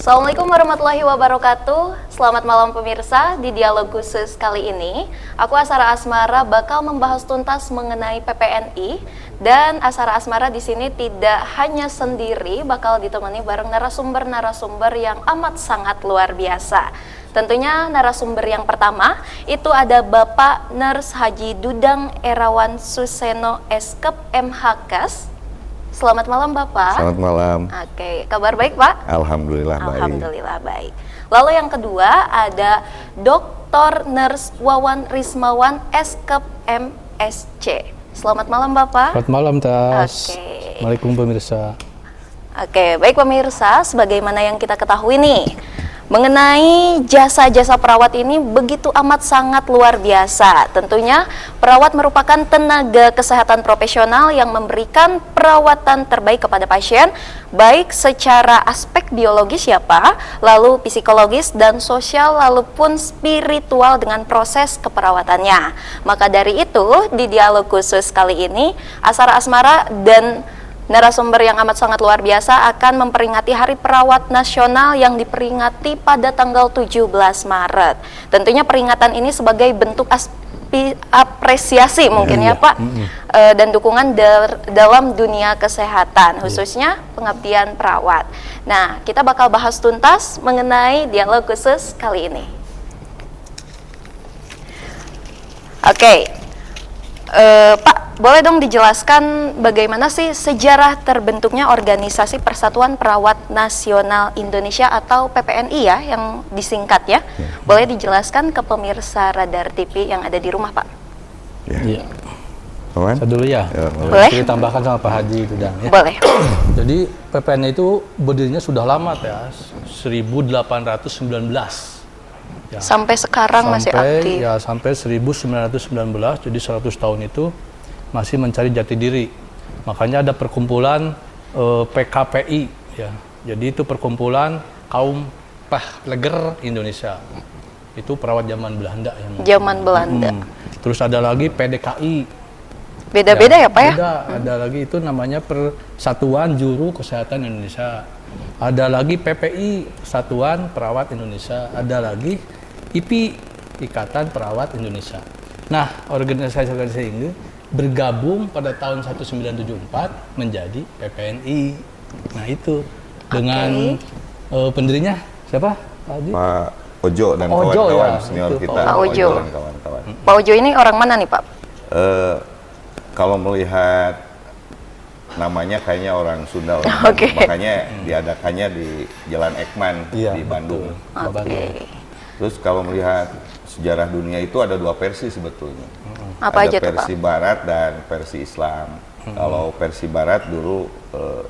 Assalamualaikum warahmatullahi wabarakatuh. Selamat malam pemirsa. Di dialog khusus kali ini, aku Asara Asmara bakal membahas tuntas mengenai PPNI, dan Asara Asmara di sini tidak hanya sendiri, bakal ditemani bareng narasumber-narasumber yang amat sangat luar biasa. Tentunya narasumber yang pertama itu ada Bapak Ners Haji Dudang Erawan Suseno Eskep MHKes. Selamat malam Bapak. Selamat malam. Oke, kabar baik Pak? Alhamdulillah baik. Alhamdulillah baik. Lalu yang kedua ada Dr. Ners Wawan Rismawan Eskep MSc. Selamat malam Bapak. Selamat malam Tas. Oke. Assalamualaikum pemirsa. Oke, baik pemirsa, sebagaimana yang kita ketahui nih, mengenai jasa-jasa perawat ini begitu amat sangat luar biasa. Tentunya perawat merupakan tenaga kesehatan profesional yang memberikan perawatan terbaik kepada pasien, baik secara aspek biologis ya Pak, lalu psikologis dan sosial, lalu pun spiritual dengan proses keperawatannya. Maka dari itu, di dialog khusus kali ini, Asara Asmara dan narasumber yang amat sangat luar biasa akan memperingati Hari Perawat Nasional yang diperingati pada tanggal 17 Maret. Tentunya peringatan ini sebagai bentuk apresiasi mungkin ya Pak, dan dukungan dalam dunia kesehatan, khususnya pengabdian perawat. Nah, kita bakal bahas tuntas mengenai dialog khusus kali ini. Oke. Pak, boleh dong dijelaskan bagaimana sih sejarah terbentuknya Organisasi Persatuan Perawat Nasional Indonesia atau PPNI ya, yang disingkat ya. Boleh dijelaskan ke pemirsa Radar TV yang ada di rumah Pak? Iya. Saya dulu ya. Boleh. Saya tambahkan sama Pak Haji itu dan ya. Boleh. Jadi PPNI itu berdirinya sudah lama ya, 1819. Ya. Sampai sekarang masih aktif. Ya, sampai 1919, jadi 100 tahun itu masih mencari jati diri. Makanya ada perkumpulan PKPI ya. Jadi itu perkumpulan kaum pahleger Indonesia. Itu perawat zaman Belanda yang Zaman Belanda. Terus ada lagi PDKI. Beda-beda ya Pak ya? Beda. Ada lagi itu namanya Persatuan Juru Kesehatan Indonesia. Ada lagi PPI, Persatuan Perawat Indonesia. Ada lagi IPI, Ikatan Perawat Indonesia. Nah, organisasi-organisasi ini bergabung pada tahun 1974 menjadi PPNI. Nah, itu dengan pendirinya siapa? Pak Ojo dan Ojo, kawan-kawan ya, senior itu, kita. Pak Ojo. Dan kawan-kawan. Pak Ojo ini orang mana nih Pak? Kalau melihat namanya kayaknya orang Sunda, orang Oke. Bandung. Makanya diadakannya di Jalan Ekman di Bandung. Oke. Terus kalau melihat sejarah dunia itu ada dua versi sebetulnya. Apa ada aja tuh Pak? versi Barat dan versi Islam. Kalau versi Barat dulu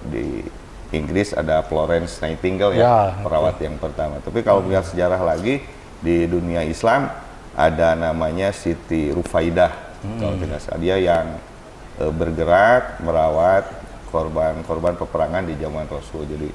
di Inggris ada Florence Nightingale ya, perawat yang pertama. Tapi kalau melihat sejarah lagi di dunia Islam ada namanya Siti Rufaidah. Kalau tidak salah, dia yang bergerak merawat korban-korban peperangan di zaman Rasul. Jadi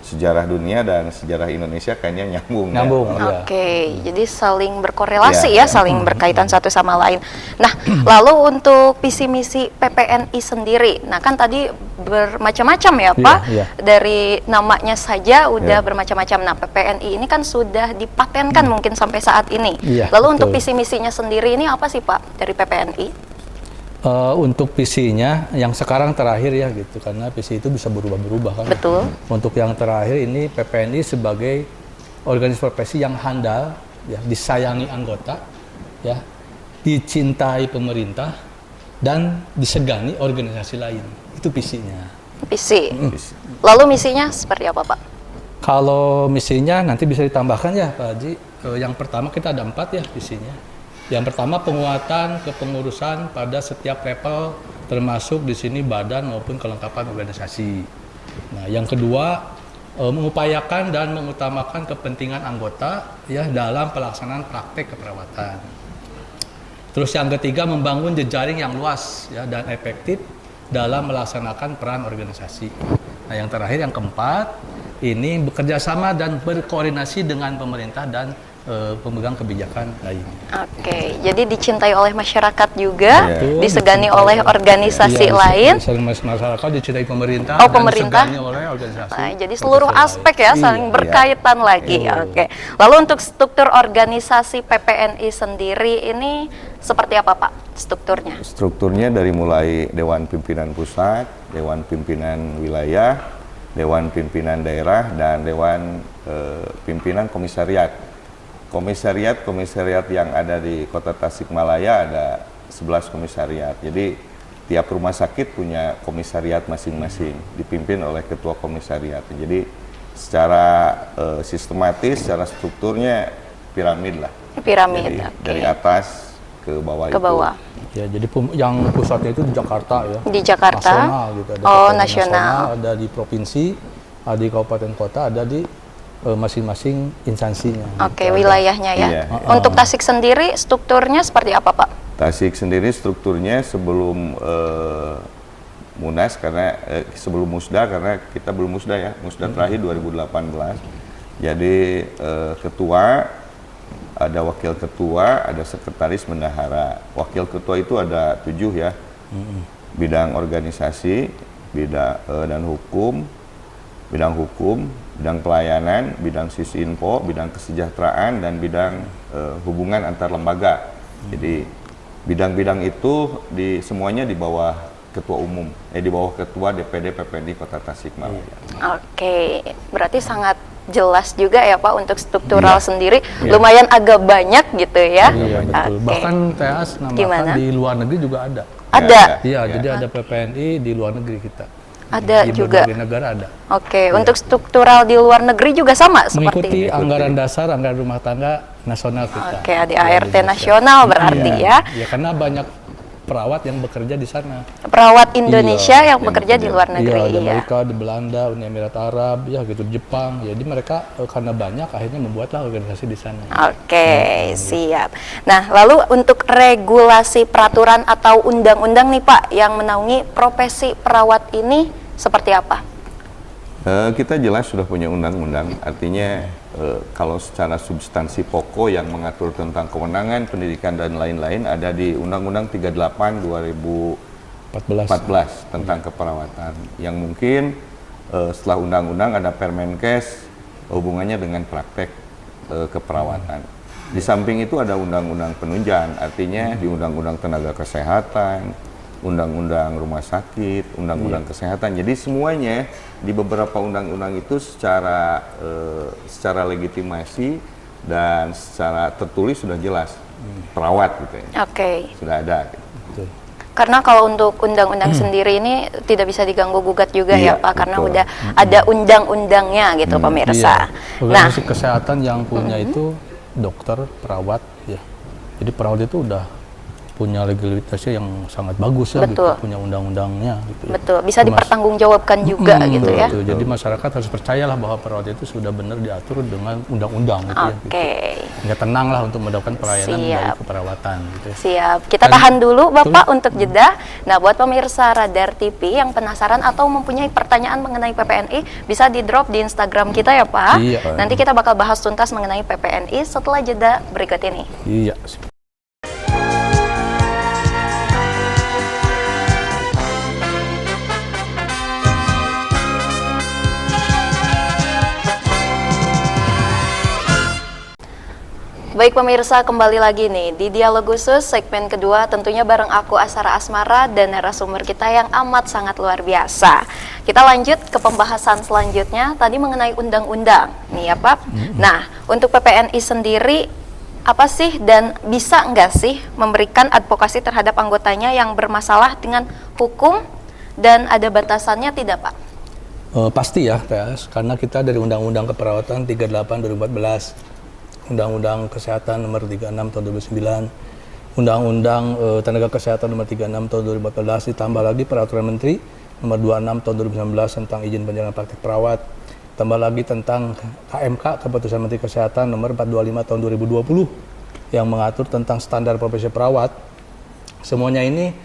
sejarah dunia dan sejarah Indonesia kayaknya nyambung. Ya. Oke, jadi saling berkorelasi ya, saling berkaitan satu sama lain. Nah, lalu untuk visi misi PPNI sendiri, nah kan tadi bermacam-macam ya Pak, dari namanya saja udah bermacam-macam. Nah, PPNI ini kan sudah dipatenkan mungkin sampai saat ini. Lalu untuk visi misinya sendiri ini apa sih Pak dari PPNI? Untuk visinya yang sekarang terakhir ya gitu, karena visi itu bisa berubah-berubah kan. Betul. Untuk yang terakhir ini PPNI sebagai organisasi profesi yang handal ya, disayangi anggota ya, dicintai pemerintah dan disegani organisasi lain. Itu visinya. Visi. Lalu misinya seperti apa Pak? Kalau misinya nanti bisa ditambahkan ya Pak Haji. Yang pertama kita ada 4 ya visinya. Yang pertama penguatan kepengurusan pada setiap level, termasuk di sini badan maupun kelengkapan organisasi. Nah, yang kedua mengupayakan dan mengutamakan kepentingan anggota ya dalam pelaksanaan praktek keperawatan. Terus yang ketiga membangun jejaring yang luas ya dan efektif dalam melaksanakan peran organisasi. Nah, yang terakhir yang keempat ini bekerja sama dan berkoordinasi dengan pemerintah dan pemegang kebijakan lain. Oke, jadi dicintai oleh masyarakat juga, Iya. disegani oleh organisasi lain. Masyarakat dicintai pemerintah. Oh, pemerintah. Dan disegani oleh organisasi. Nah, jadi seluruh aspek ya saling Iya. berkaitan lagi. Oke. Lalu untuk struktur organisasi PPNI sendiri ini seperti apa Pak strukturnya? Strukturnya dari mulai Dewan Pimpinan Pusat, Dewan Pimpinan Wilayah, Dewan Pimpinan Daerah, dan Dewan Pimpinan Komisariat. Komisariat yang ada di Kota Tasikmalaya ada 11 komisariat. Jadi tiap rumah sakit punya komisariat masing-masing, dipimpin oleh ketua komisariat. Jadi secara sistematis, secara strukturnya piramid lah. Piramid. Jadi, Oke. dari atas ke bawah. Ke bawah. Ya, jadi yang pusatnya itu di Jakarta ya. Di Jakarta. Nasional gitu. Ada Oh, PPNI nasional. Ada di provinsi, ada di kabupaten kota, ada di masing-masing instansinya. Oke, Gitu. wilayahnya ya. Iya. Untuk Tasik sendiri strukturnya seperti apa Pak? Tasik sendiri strukturnya sebelum Munas karena sebelum Musda, karena kita belum Musda ya, Musda terakhir 2018. Jadi ketua, ada wakil ketua, ada sekretaris bendahara. Wakil ketua itu ada 7 ya, bidang organisasi, dan hukum, bidang pelayanan, bidang sisinfo, bidang kesejahteraan, dan bidang hubungan antar lembaga. Jadi bidang-bidang itu semuanya di bawah ketua umum, di bawah ketua DPD PPNI Kota Tasikmalaya. Oke, berarti sangat jelas juga ya Pak untuk struktural Iya. sendiri. Iya. Lumayan agak banyak gitu ya. Iya, betul. Oke. Bahkan TAS Gimana? namakan di luar negeri juga ada. Ada. Iya, Ya. jadi ada PPNI di luar negeri kita. Ada Di juga. berbagai negara ada. Oke, untuk struktural di luar negeri juga sama Mengikuti seperti. anggaran dasar, anggaran rumah tangga nasional kita. Oke, ADART nasional berarti ya. Ya, karena banyak perawat yang bekerja di sana. Perawat Indonesia Iya, yang bekerja di luar negeri. Iya, di Iya. Amerika, di Belanda, Uni Emirat Arab, ya gitu, di Jepang. Jadi mereka karena banyak akhirnya membuatlah organisasi di sana. Oke, siap. Nah, lalu untuk regulasi peraturan atau undang-undang nih Pak yang menaungi profesi perawat ini seperti apa? Kita jelas sudah punya undang-undang, artinya kalau secara substansi pokok yang mengatur tentang kewenangan, pendidikan, dan lain-lain ada di Undang-Undang 38 2014 tentang keperawatan. Yang mungkin setelah undang-undang ada Permenkes hubungannya dengan praktek keperawatan. Di samping itu ada Undang-Undang Penunjang, artinya di Undang-Undang Tenaga Kesehatan, Undang-Undang Rumah Sakit, Undang-Undang Kesehatan. Jadi semuanya di beberapa undang-undang itu secara legitimasi dan secara tertulis sudah jelas perawat gitu ya. Oke. Sudah ada. Gitu. Betul. Karena kalau untuk undang-undang sendiri ini tidak bisa diganggu gugat juga ya Iya, Pak, karena betul. udah ada undang-undangnya gitu pemirsa. Iya. Nah, Organisasi kesehatan yang punya itu dokter, perawat, ya. Jadi perawat itu udah punya legalitasnya yang sangat bagus ya, Betul. gitu. Punya undang-undangnya gitu. Ya. betul, bisa Mas- dipertanggungjawabkan juga gitu ya. Betul. Jadi masyarakat harus percayalah bahwa perawat itu sudah benar diatur dengan undang-undang gitu ya. Oke. Gitu. Nggak tenang lah untuk mendapatkan pelayanan Siap. dari keperawatan gitu ya. Siap, kita tahan dulu Bapak untuk jeda. Nah, buat pemirsa Radar TV yang penasaran atau mempunyai pertanyaan mengenai PPNI, bisa di-drop di Instagram kita ya Pak. Iya. Nanti kita bakal bahas tuntas mengenai PPNI setelah jeda berikut ini. Iya. Baik pemirsa, kembali lagi nih di Dialog Khusus segmen kedua, tentunya bareng aku Asara Asmara dan narasumber kita yang amat sangat luar biasa. Kita lanjut ke pembahasan selanjutnya, tadi mengenai undang-undang nih ya Pak. Nah, untuk PPNI sendiri apa sih dan bisa nggak sih memberikan advokasi terhadap anggotanya yang bermasalah dengan hukum dan ada batasannya tidak Pak? Pasti ya, TAS, karena kita dari Undang-Undang Keperawatan 38 2014, Undang-Undang Kesehatan Nomor 36 Tahun 2009, Undang-Undang Tenaga Kesehatan Nomor 36 Tahun 2014, ditambah lagi Peraturan Menteri Nomor 26 Tahun 2019 tentang izin penjalanan praktik perawat, tambah lagi tentang KMK, Keputusan Menteri Kesehatan Nomor 425 Tahun 2020 yang mengatur tentang standar profesi perawat. Semuanya ini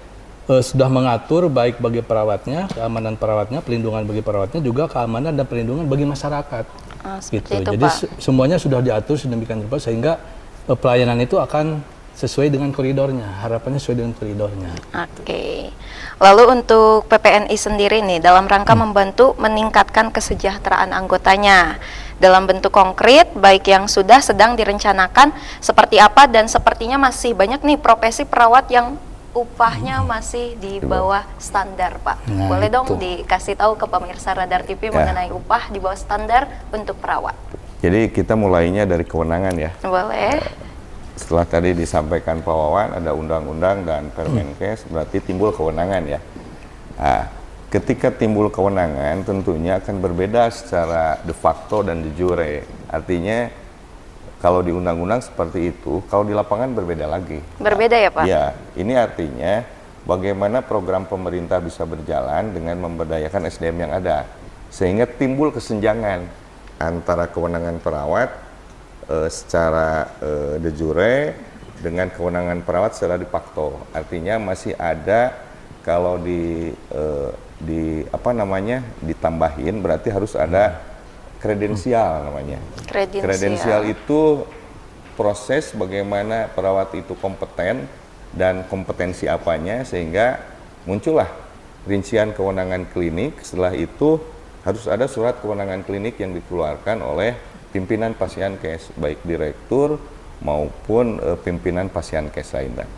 sudah mengatur baik bagi perawatnya, keamanan perawatnya, pelindungan bagi perawatnya, juga keamanan dan perlindungan bagi masyarakat. Seperti gitu. itu, Jadi Pak. semuanya sudah diatur sedemikian rupa sehingga pelayanan itu akan sesuai dengan koridornya. Harapannya sesuai dengan koridornya. Oke. Lalu untuk PPNI sendiri nih dalam rangka membantu meningkatkan kesejahteraan anggotanya dalam bentuk konkret baik yang sudah sedang direncanakan seperti apa dan sepertinya masih banyak nih profesi perawat yang upahnya masih di bawah standar, Pak. Nah, Boleh dong itu. dikasih tahu ke pemirsa Radar TV mengenai upah di bawah standar untuk perawat. Jadi kita mulainya dari kewenangan ya. Boleh. Setelah tadi disampaikan Pak Wawan, ada undang-undang dan Permenkes, berarti timbul kewenangan ya. Nah, ketika timbul kewenangan tentunya akan berbeda secara de facto dan de jure. Artinya kalau di undang-undang seperti itu, kalau di lapangan berbeda lagi. Berbeda ya, Pak? Ya, ini artinya bagaimana program pemerintah bisa berjalan dengan memberdayakan SDM yang ada. Sehingga timbul kesenjangan antara kewenangan perawat secara de jure dengan kewenangan perawat secara de facto. Artinya masih ada kalau apa namanya ditambahin berarti harus ada kredensial namanya. Kredensial itu proses bagaimana perawat itu kompeten dan kompetensi apanya sehingga muncullah rincian kewenangan klinik. Setelah itu harus ada surat kewenangan klinik yang dikeluarkan oleh pimpinan Pasienkes, baik direktur maupun pimpinan Pasienkes lainnya.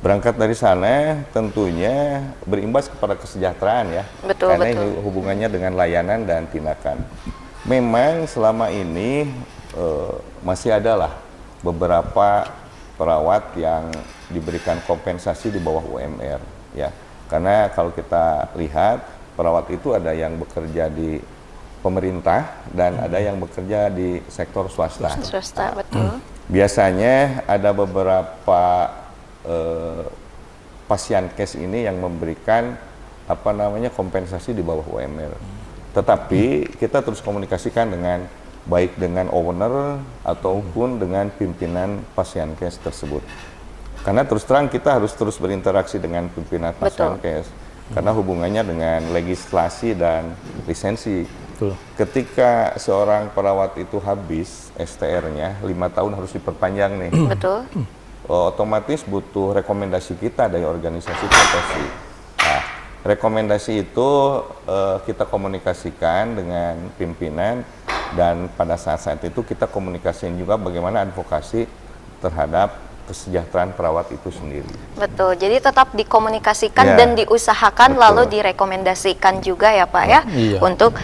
Berangkat dari sana tentunya berimbas kepada kesejahteraan ya, Betul, karena betul. ini hubungannya dengan layanan dan tindakan. Memang selama ini masih adalah beberapa perawat yang diberikan kompensasi di bawah UMR ya, karena kalau kita lihat perawat itu ada yang bekerja di pemerintah dan ada yang bekerja di sektor swasta. Swasta, betul. Biasanya ada beberapa Pasienkes ini yang memberikan apa namanya kompensasi di bawah UMR. Tetapi kita terus komunikasikan dengan baik dengan owner ataupun dengan pimpinan Pasienkes tersebut. Karena terus terang kita harus terus berinteraksi dengan pimpinan Pasienkes karena hubungannya dengan legislasi dan lisensi. Betul. Ketika seorang perawat itu habis STR-nya 5 tahun harus diperpanjang nih. Betul. Otomatis butuh rekomendasi kita dari organisasi profesi. Nah, rekomendasi itu kita komunikasikan dengan pimpinan dan pada saat-saat itu kita komunikasiin juga bagaimana advokasi terhadap kesejahteraan perawat itu sendiri. Betul, jadi tetap dikomunikasikan Ya, dan diusahakan betul. lalu direkomendasikan juga ya Pak ya, Iya. untuk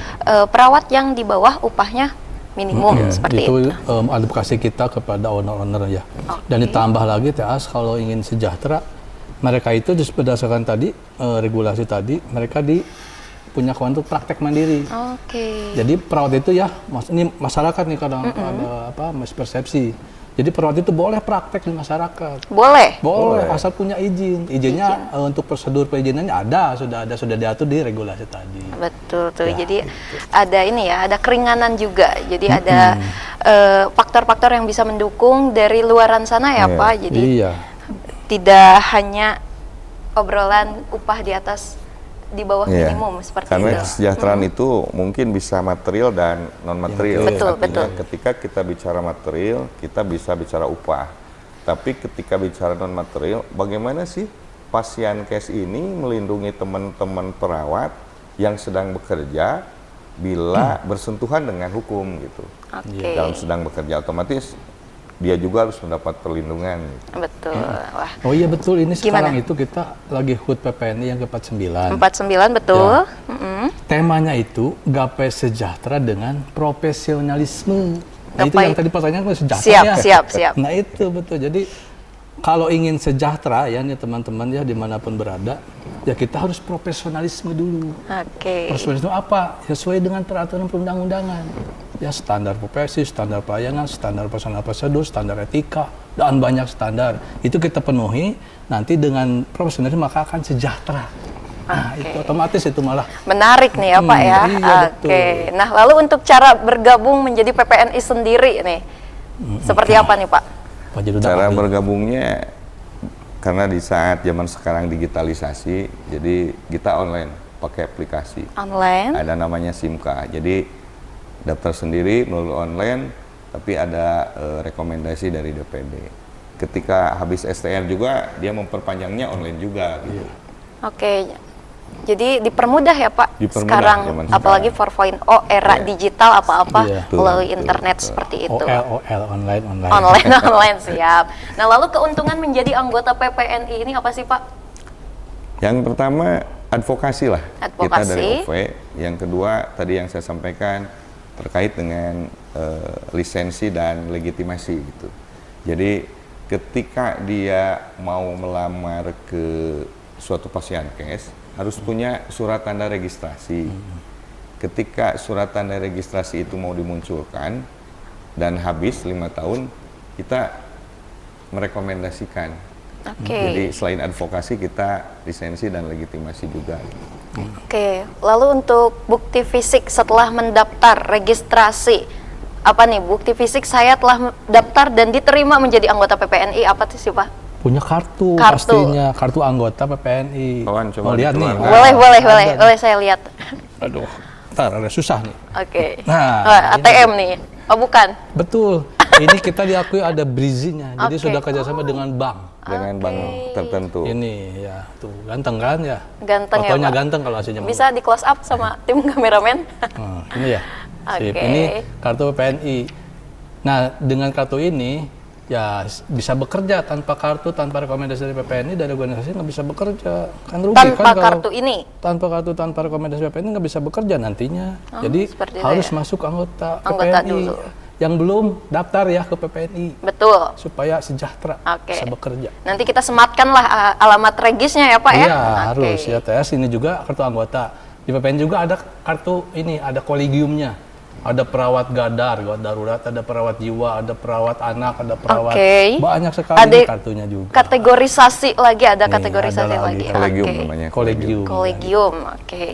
perawat yang di bawah upahnya minimum seperti itu. Advokasi kita kepada owner-owner ya. Oke. Dan ditambah lagi TAS kalau ingin sejahtera, mereka itu berdasarkan tadi regulasi tadi, mereka punya kewenangan untuk praktek mandiri. Oke. Jadi perawat itu ya, ini masyarakat nih kadang ada mispersepsi. Jadi perawat itu boleh praktek di masyarakat. Boleh. Boleh, asal punya izin. Izinnya untuk prosedur perizinannya sudah diatur di regulasi tadi. Betul tuh. Ya, Jadi ada ini ya, ada keringanan juga. Jadi ada faktor-faktor yang bisa mendukung dari luaran sana ya Iya. Pak. Jadi Iya. tidak hanya obrolan upah di atas di bawah Iya. minimum seperti Karena itu. kesejahteraan itu mungkin bisa material dan non material. Ya, betul, Artinya betul. ketika kita bicara material, kita bisa bicara upah. Tapi ketika bicara non material, bagaimana sih Pasienkes ini melindungi teman-teman perawat yang sedang bekerja bila bersentuhan dengan hukum gitu. Oke. Dalam sedang bekerja otomatis dia juga harus mendapat perlindungan. Betul. Wah. Oh iya betul, ini Gimana? sekarang itu kita lagi HUT PPNI yang ke-49. 49 betul. Ya. Temanya itu gapai sejahtera dengan profesionalisme. Nah itu Gapai- yang tadi pertanyaan kan sejahtera Siap, ya. siap. Nah itu betul. Jadi kalau ingin sejahtera ya nih teman-teman ya dimanapun berada, ya kita harus profesionalisme dulu. Oke. Profesionalisme apa? Sesuai dengan peraturan perundang-undangan. Ya standar profesi, standar pelayanan, standar personal prosedur, standar etika, dan banyak standar. Itu kita penuhi, nanti dengan profesionalisme maka akan sejahtera. Nah, Oke. itu otomatis itu malah Menarik nih ya Pak ya. iya, Oke. betul. Nah, lalu untuk cara bergabung menjadi PPNI sendiri nih. Seperti apa nih Pak? Pak Jeddah Cara ambil. bergabungnya karena di saat zaman sekarang digitalisasi, jadi kita online pakai aplikasi. Online. Ada namanya SIMKA. Jadi daftar sendiri melalui online, tapi ada rekomendasi dari DPD. Ketika habis STR juga dia memperpanjangnya online juga gitu. Oke. Jadi dipermudah ya Pak Dipermudah sekarang, zaman apalagi 4.0 era digital apa-apa Iya. melalui Betul, internet betul. seperti itu. OL online. Online siap. Nah, lalu keuntungan menjadi anggota PPNI ini apa sih Pak? Yang pertama advokasi lah kita Advokasi. dari OV. Yang kedua tadi yang saya sampaikan terkait dengan lisensi dan legitimasi gitu. Jadi ketika dia mau melamar ke suatu Posyankes harus punya surat tanda registrasi. Ketika surat tanda registrasi itu mau dimunculkan dan habis 5 tahun, kita merekomendasikan. Oke. Jadi selain advokasi kita lisensi dan legitimasi juga. Oke. Lalu untuk bukti fisik setelah mendaftar registrasi, apa nih bukti fisik saya telah daftar dan diterima menjadi anggota PPNI, apa sih Pak? Punya kartu, Kartu. pastinya, kartu anggota PPNI. Kawan, coba Mau lihat nih? dikeluarkan. Boleh saya lihat. Aduh, ntar ada susah nih. Oke. Nah, Wah, ini. ATM nih. Oh bukan. Betul. Ini kita diakui ada brizinya, jadi Oke. sudah kerjasama dengan bank. Dengan bank tertentu. Ini ya, tuh ganteng kan ya? Ganteng ya, Fotonya Pak. ganteng kalau hasilnya. Bisa di close up sama tim kameramen. Ini ya. Sip. Oke. Ini kartu PPNI. Nah, dengan kartu ini ya bisa bekerja tanpa kartu, tanpa rekomendasi dari PPNI, dari organisasi nggak bisa bekerja. Kan rugi Tanpa kan kalau kartu ini. tanpa kartu, tanpa rekomendasi PPNI nggak bisa bekerja nantinya. Oh, Jadi seperti itu harus ya. masuk anggota Anggota PPNI. dulu. Yang belum daftar ya ke PPNI Betul. supaya sejahtera Oke. bisa bekerja. Nanti kita sematkanlah alamat regisnya ya Pak ya. Iya, Oke. harus ya tes ini juga kartu anggota. Di PPN juga ada kartu ini, ada kolegiumnya. Ada perawat gadar, gawat darurat, ada perawat jiwa, ada perawat anak, ada perawat Oke. banyak sekali Ada ini kartunya juga. Kategorisasi lagi, ada Nih, kategorisasi ada lagi. lagi. Kolegium Oke. namanya. Kolegium. Kolegium, oke.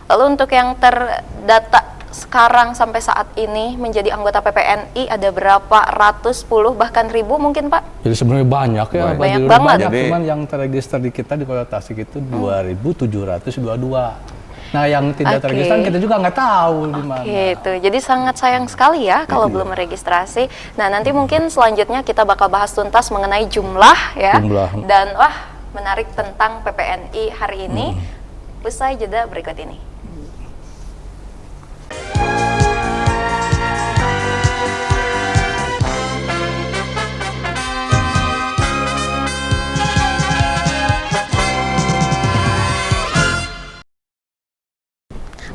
Lalu untuk yang terdata sekarang sampai saat ini menjadi anggota PPNI ada berapa ratus, puluh, bahkan ribu mungkin Pak? Jadi sebenarnya banyak ya, Banyak. Pak Dirut. Banget. Banyak, Jadi- cuman yang terregister di kita di Kota Tasik itu 2.722. Nah, yang tidak Oke. terregister kita juga nggak tahu di mana. Gitu, jadi sangat sayang sekali ya kalau belum meregistrasi. Nah nanti mungkin selanjutnya kita bakal bahas tuntas mengenai jumlah ya. Jumlah. Dan wah menarik tentang PPNI hari ini. Usai jeda berikut ini.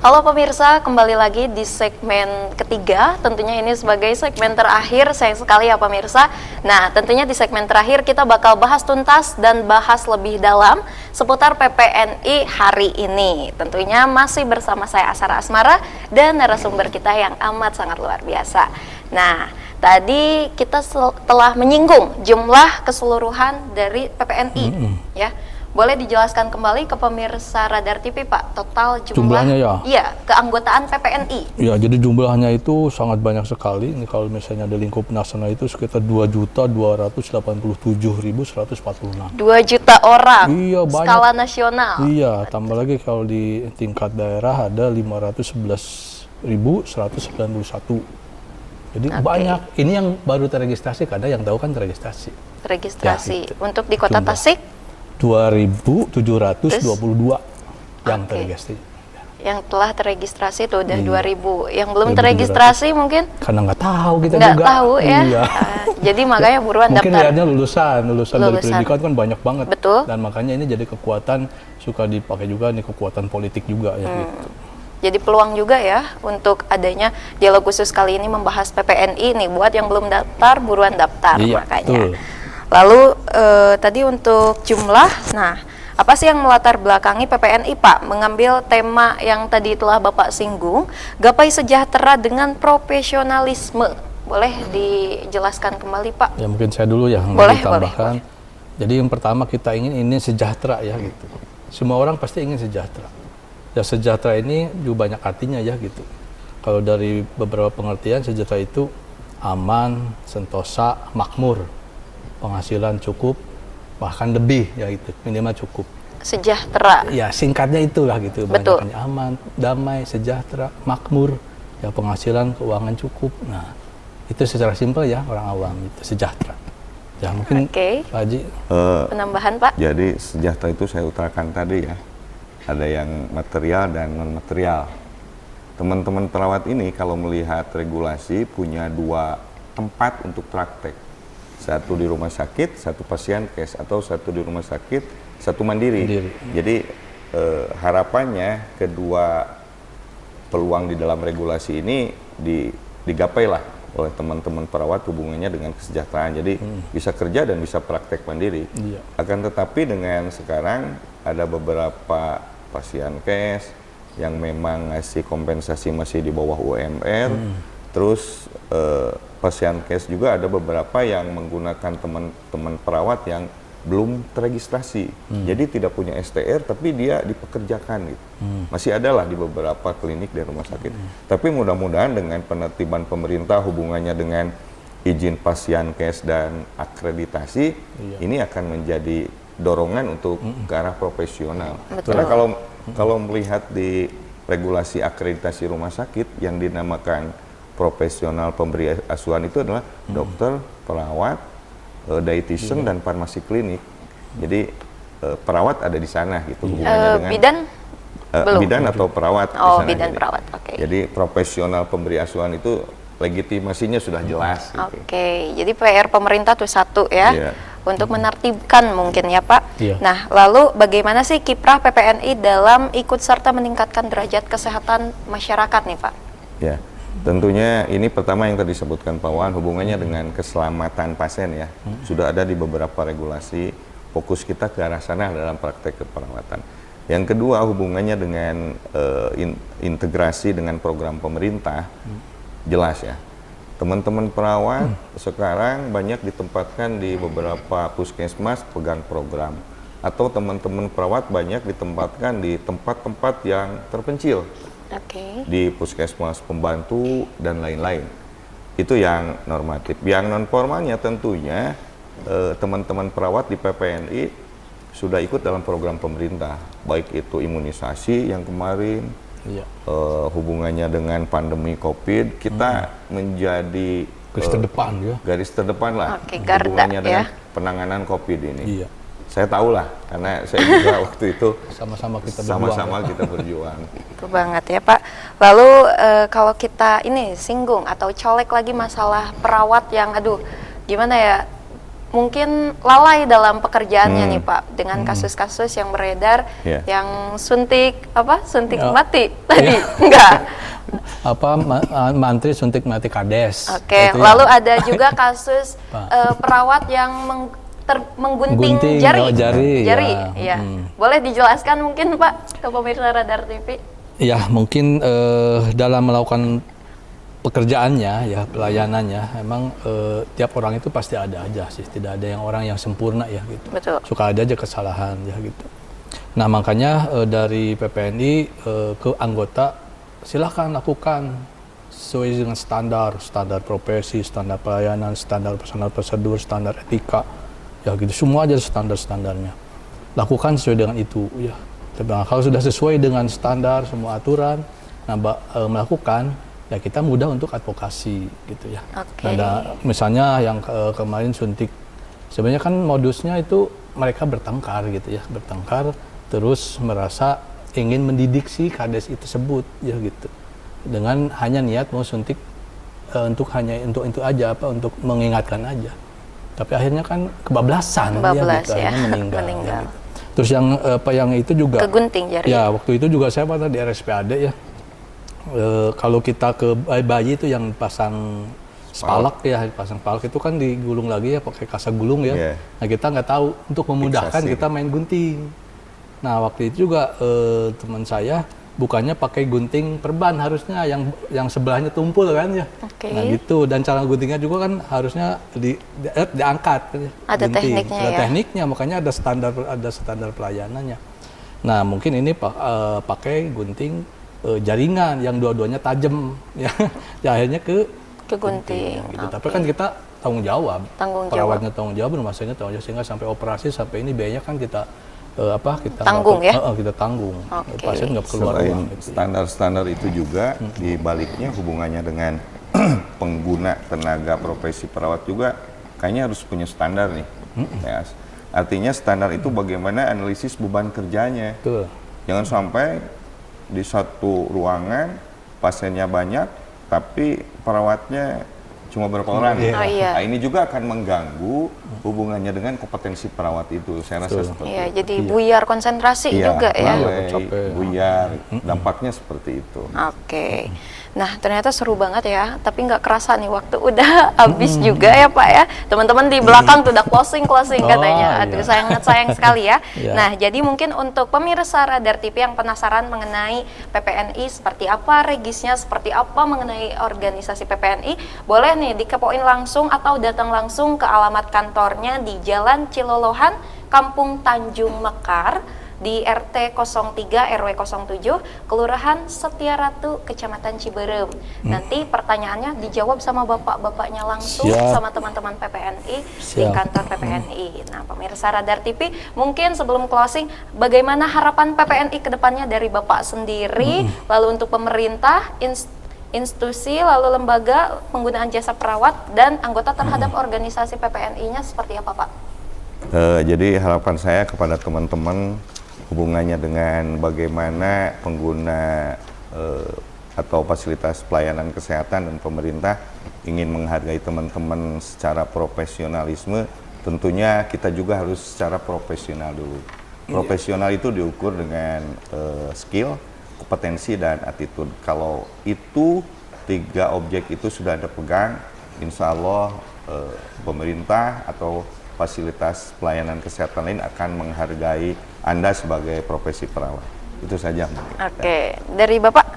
Halo pemirsa, kembali lagi di segmen ketiga. Tentunya ini sebagai segmen terakhir, sayang sekali ya pemirsa. Nah, tentunya di segmen terakhir kita bakal bahas tuntas dan bahas lebih dalam seputar PPNI hari ini. Tentunya masih bersama saya Asara Asmara dan narasumber kita yang amat sangat luar biasa. Nah, tadi kita telah menyinggung jumlah keseluruhan dari PPNI ya. Boleh dijelaskan kembali ke pemirsa Radar TV Pak, total Jumlahnya ya? Iya, keanggotaan PPNI. Ya, jadi jumlahnya itu sangat banyak sekali. Ini kalau misalnya di lingkup nasional itu sekitar 2.287.146. 2 juta orang. Iya, banyak. Skala nasional. Iya, tambah lagi kalau di tingkat daerah ada 511.191. Jadi Oke. banyak. Ini yang baru terregistrasi, karena yang tahu kan terregistrasi. Registrasi. Ya, itu. Untuk di Kota Jumlah. Tasik 2.722 yang Oke. terregistrasi. yang telah terregistrasi itu udah Iya. 2.000. Yang belum 1.700. terregistrasi mungkin Karena nggak tahu kita nggak juga. tahu ya. Iya. Jadi makanya buruan Mungkin daftar. lihatnya lulusan dari Lulusan. pendidikan kan banyak banget. Betul. Dan makanya ini jadi kekuatan, suka dipakai juga nih kekuatan politik juga ya gitu. Jadi peluang juga ya untuk adanya dialog khusus kali ini membahas PPNI nih, buat yang belum daftar buruan daftar Iya, makanya. betul. Lalu tadi untuk jumlah, nah apa sih yang melatar belakangi PPNI Pak mengambil tema yang tadi telah Bapak singgung, gapai sejahtera dengan profesionalisme? Boleh dijelaskan kembali Pak? Ya mungkin saya dulu ya yang Boleh, ditambahkan. Jadi yang pertama kita ingin ini sejahtera ya gitu. Semua orang pasti ingin sejahtera. Ya sejahtera ini juga banyak artinya ya gitu. Kalau dari beberapa pengertian sejahtera itu aman, sentosa, makmur, penghasilan cukup, bahkan lebih ya itu minimal cukup. Sejahtera. Ya singkatnya itulah gitu. Betul. Banyaknya aman, damai, sejahtera, makmur. ya penghasilan keuangan cukup. Nah, itu secara simpel ya orang awam itu sejahtera. Ya mungkin Pak Haji penambahan Pak. Jadi sejahtera itu saya utarakan tadi ya, ada yang material dan non material. Teman-teman perawat ini kalau melihat regulasi punya 2 tempat untuk praktek, satu di rumah sakit, satu pasien case, atau satu di rumah sakit, satu mandiri. Jadi harapannya kedua peluang di dalam regulasi ini digapailah oleh teman-teman perawat hubungannya dengan kesejahteraan. Jadi bisa kerja dan bisa praktek mandiri. Akan tetapi dengan sekarang ada beberapa pasien case yang memang ngasih kompensasi masih di bawah UMR. Terus pasien case juga ada beberapa yang menggunakan teman-teman perawat yang belum terregistrasi, jadi tidak punya STR tapi dia dipekerjakan gitu. Masih ada lah di beberapa klinik dan rumah sakit. Tapi mudah-mudahan dengan penertiban pemerintah hubungannya dengan izin pasien case dan akreditasi, ini akan menjadi dorongan untuk ke arah profesional. Karena kalau melihat di regulasi akreditasi rumah sakit yang dinamakan profesional pemberi asuhan itu adalah dokter, perawat, dietitian dan farmasi klinik. Jadi perawat ada di sana gitu hubungannya dengan bidan atau perawat. Oh, bidan perawat. Oke. Jadi profesional pemberi asuhan itu legitimasinya sudah jelas. Oke. Jadi PR pemerintah tuh satu ya. Untuk menertibkan mungkin ya Pak. Nah, lalu bagaimana sih kiprah PPNI dalam ikut serta meningkatkan derajat kesehatan masyarakat nih Pak? Ya. Tentunya ini pertama yang tadi disebutkan Pak Wan, hubungannya dengan keselamatan pasien ya. Sudah ada di beberapa regulasi, fokus kita ke arah sana dalam praktek keperawatan. Yang kedua hubungannya dengan integrasi dengan program pemerintah, jelas ya. Teman-teman perawat sekarang banyak ditempatkan di beberapa puskesmas pegang program. Atau teman-teman perawat banyak ditempatkan di tempat-tempat yang terpencil. Di puskesmas pembantu dan lain-lain. Itu yang normatif. Yang non formalnya tentunya teman-teman perawat di PPNI sudah ikut dalam program pemerintah, baik itu imunisasi yang kemarin, hubungannya dengan pandemi COVID, kita menjadi garis terdepan lah hubungannya dengan penanganan COVID ini. Saya tahu lah, karena saya juga waktu itu sama-sama kita berjuang. Itu banget ya Pak. Lalu kalau kita ini singgung atau colek lagi masalah perawat yang gimana ya, mungkin lalai dalam pekerjaannya nih Pak, dengan kasus-kasus yang beredar yang suntik mati tadi enggak? Mantri suntik mati kades. Lalu ada juga kasus perawat yang menggunting jari. Ya. Boleh dijelaskan mungkin Pak ke pemirsa Radar TV? Ya, mungkin dalam melakukan pekerjaannya ya, pelayanannya, emang tiap orang itu pasti ada aja sih, tidak ada orang yang sempurna ya gitu. Betul. Suka ada aja kesalahan ya gitu. Nah, makanya dari PPNI ke anggota silahkan lakukan sesuai dengan standar profesi, standar pelayanan, standar prosedur, standar etika. Ya gitu, semua aja standar-standarnya. Lakukan sesuai dengan itu ya. Kalau sudah sesuai dengan standar semua aturan, melakukan, ya kita mudah untuk advokasi gitu ya. Ada misalnya yang kemarin suntik, sebenarnya kan modusnya itu mereka bertengkar gitu ya, terus merasa ingin mendidik si kades itu tersebut ya gitu, dengan hanya niat mau suntik untuk aja untuk mengingatkan aja. Tapi akhirnya kan kebablasan ya, gitu. Akhirnya meninggal. Ya, gitu. Terus yang itu juga kegunting jari. Ya, waktu itu juga saya pernah di RSPAD ya. Kalau kita ke bayi itu yang pasang spalak ya, pasang spalak itu kan digulung lagi ya pakai kasa gulung ya. Nah, kita nggak tahu, untuk memudahkan kita main gunting. Nah, waktu itu juga teman saya bukannya pakai gunting perban, harusnya yang sebelahnya tumpul kan ya. Nah gitu, dan cara guntingnya juga kan harusnya diangkat kan ya. Ada gunting. tekniknya ada ya. tekniknya, makanya ada standar pelayanannya. Nah, mungkin ini pakai gunting jaringan yang dua-duanya tajam ya. Ya akhirnya ke gunting. Gitu. Tapi kan kita tanggung jawab. Perawatnya tanggung jawab, rumah sakitnya tanggung jawab, sehingga sampai operasi sampai ini biayanya kan kita kita tanggung ya? Kita tanggung. Oke. Pasien nggak keluar Selain uang. Gitu. standar-standar itu juga di baliknya hubungannya dengan pengguna tenaga profesi perawat juga kayaknya harus punya standar nih. Ya. Artinya standar itu bagaimana analisis beban kerjanya. Betul. Jangan sampai di satu ruangan pasiennya banyak tapi perawatnya cuma berapa orang. Oh, iya. Nah, ini juga akan mengganggu hubungannya dengan kompetensi perawat itu. Saya rasa seperti Iya, itu. jadi buyar konsentrasi Iya, juga ya. lalai, Capek. buyar, dampaknya seperti itu. Oke. Nah, ternyata seru banget ya. Tapi nggak kerasa nih waktu udah habis juga ya Pak ya. Teman-teman di belakang tuh udah closing katanya. Aduh, sayang sekali ya. Iya. Nah, jadi mungkin untuk pemirsa Radar TV yang penasaran mengenai PPNI seperti apa, regisnya seperti apa mengenai organisasi PPNI, boleh nih dikepoin langsung atau datang langsung ke alamat kantornya di Jalan Cilolohan, Kampung Tanjung Mekar, di RT 03 RW 07 Kelurahan Setiaratu Kecamatan Ciberem. Nanti pertanyaannya dijawab sama bapak-bapaknya langsung Siap. sama teman-teman PPNI di Siap. kantor PPNI. Nah, pemirsa Radar TV, mungkin sebelum closing, bagaimana harapan PPNI ke depannya dari Bapak sendiri, lalu untuk pemerintah, institusi, lalu lembaga penggunaan jasa perawat dan anggota terhadap organisasi PPNI-nya seperti apa, Pak? Jadi harapan saya kepada teman-teman hubungannya dengan bagaimana pengguna atau fasilitas pelayanan kesehatan dan pemerintah ingin menghargai teman-teman secara profesionalisme, tentunya kita juga harus secara profesional dulu. Profesional itu diukur dengan skill, kompetensi, dan attitude. Kalau itu 3 objek itu sudah ada pegang, insya Allah pemerintah atau fasilitas pelayanan kesehatan lain akan menghargai Anda sebagai profesi perawat. Itu saja. Oke, dari Bapak?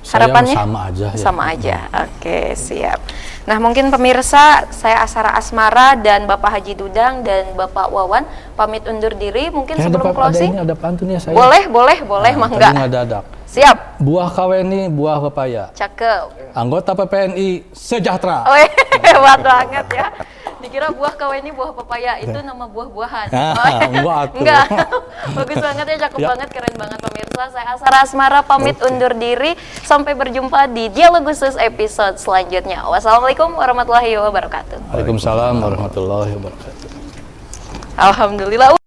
Saya Harapannya? sama aja ya. Sama aja. Oke, siap. Nah, mungkin pemirsa, saya Asara Asmara dan Bapak Haji Dudang dan Bapak Wawan pamit undur diri. Mungkin sebelum closing. Ada pantun ya saya. Boleh, Nah, mangga. tadi ngadadak. Siap. Buah kaweni, buah pepaya. Cakep. Anggota PPNI sejahtera. Wih, hebat banget ya. Dikira buah kaweni, buah pepaya itu nama buah-buahan. Enggak tuh. Enggak. Bagus banget ya, cakep banget, keren banget pemirsa. Saya Asara Asmara pamit undur diri. Sampai berjumpa di Dialog Khusus episode selanjutnya. Wassalamualaikum warahmatullahi wabarakatuh. Waalaikumsalam warahmatullahi wabarakatuh. Alhamdulillah.